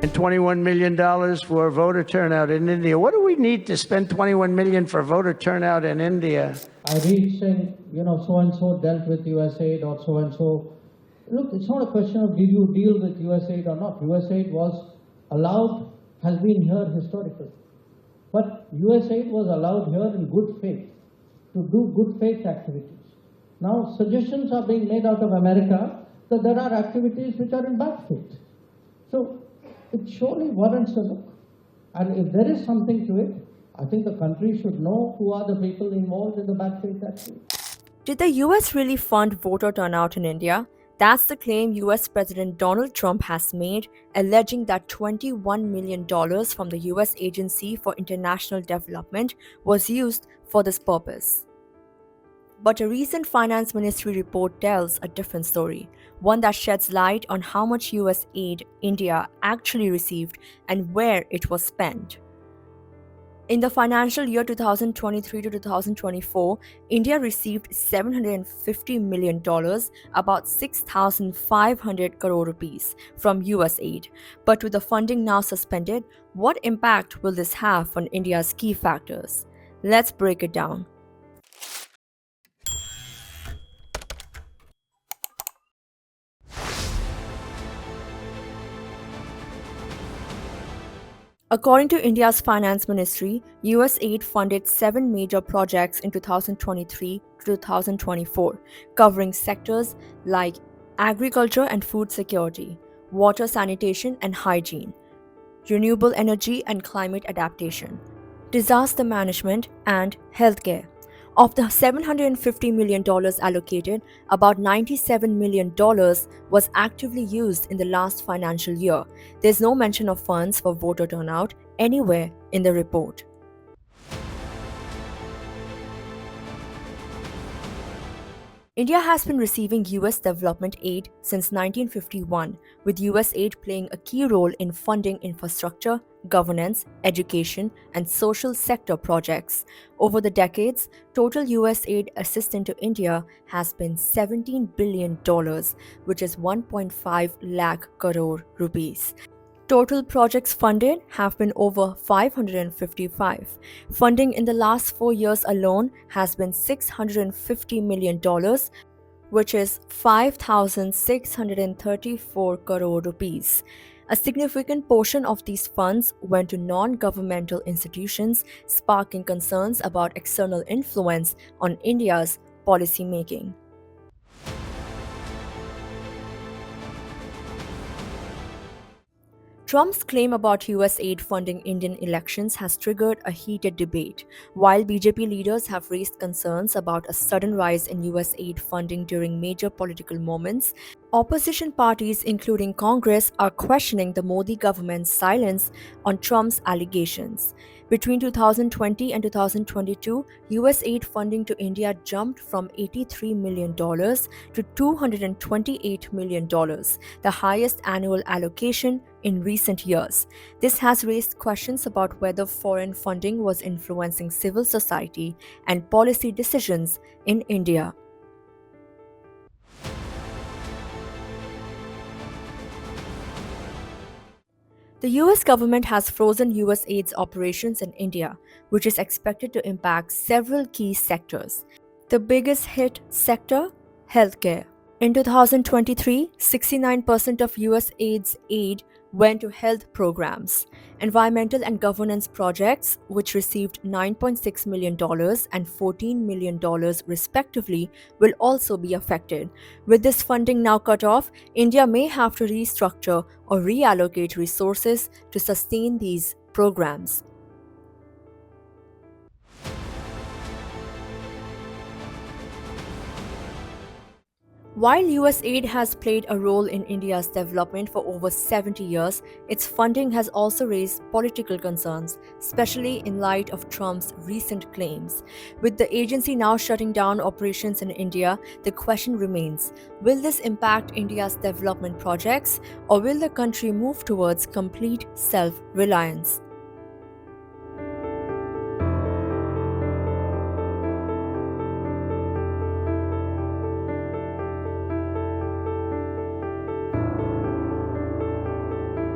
And $21 million for voter turnout in India. What do we need to spend $21 million for voter turnout in India? I read saying, so-and-so dealt with USAID or so-and-so. Look, it's not a question of did you deal with USAID or not. USAID was allowed, has been here historically. But USAID was allowed here in good faith, to do good faith activities. Now, suggestions are being made out of America that there are activities which are in bad faith. So, it surely warrants a look. And if there is something to it, I think the country should know who are the people involved in the bad faith activity. Did the US really fund voter turnout in India? That's the claim US President Donald Trump has made, alleging that $21 million from the US Agency for International Development was used for this purpose. But a recent Finance Ministry report tells a different story, one that sheds light on how much US aid India actually received and where it was spent. In the financial year 2023 to 2024, India received $750 million, about 6,500 crore rupees, from US aid. But with the funding now suspended, what impact will this have on India's key factors? Let's break it down. According to India's Finance Ministry, US aid funded 7 major projects in 2023 to 2024, covering sectors like agriculture and food security, water sanitation and hygiene, renewable energy and climate adaptation, disaster management, and healthcare. Of the $750 million allocated, about $97 million was actively used in the last financial year. There's no mention of funds for voter turnout anywhere in the report. India has been receiving US development aid since 1951, with US aid playing a key role in funding infrastructure, governance, education, and social sector projects. Over the decades, total US aid assistance to India has been $17 billion, which is 1.5 lakh crore rupees. Total projects funded have been over 555. Funding in the last 4 years alone has been $650 million, which is 5,634 crore rupees. A significant portion of these funds went to non-governmental institutions, sparking concerns about external influence on India's policy making. Trump's claim about US aid funding Indian elections has triggered a heated debate. While BJP leaders have raised concerns about a sudden rise in US aid funding during major political moments, opposition parties, including Congress, are questioning the Modi government's silence on Trump's allegations. Between 2020 and 2022, US aid funding to India jumped from $83 million to $228 million, the highest annual allocation in recent years. This has raised questions about whether foreign funding was influencing civil society and policy decisions in India. The US government has frozen US aid's operations in India, which is expected to impact several key sectors. The biggest hit sector? Healthcare. In 2023, 69% of US aid's aid went to health programs. Environmental and governance projects, which received $9.6 million and $14 million respectively, will also be affected. With this funding now cut off, India may have to restructure or reallocate resources to sustain these programs. While US aid has played a role in India's development for over 70 years, its funding has also raised political concerns, especially in light of Trump's recent claims. With the agency now shutting down operations in India, the question remains, will this impact India's development projects, or will the country move towards complete self-reliance?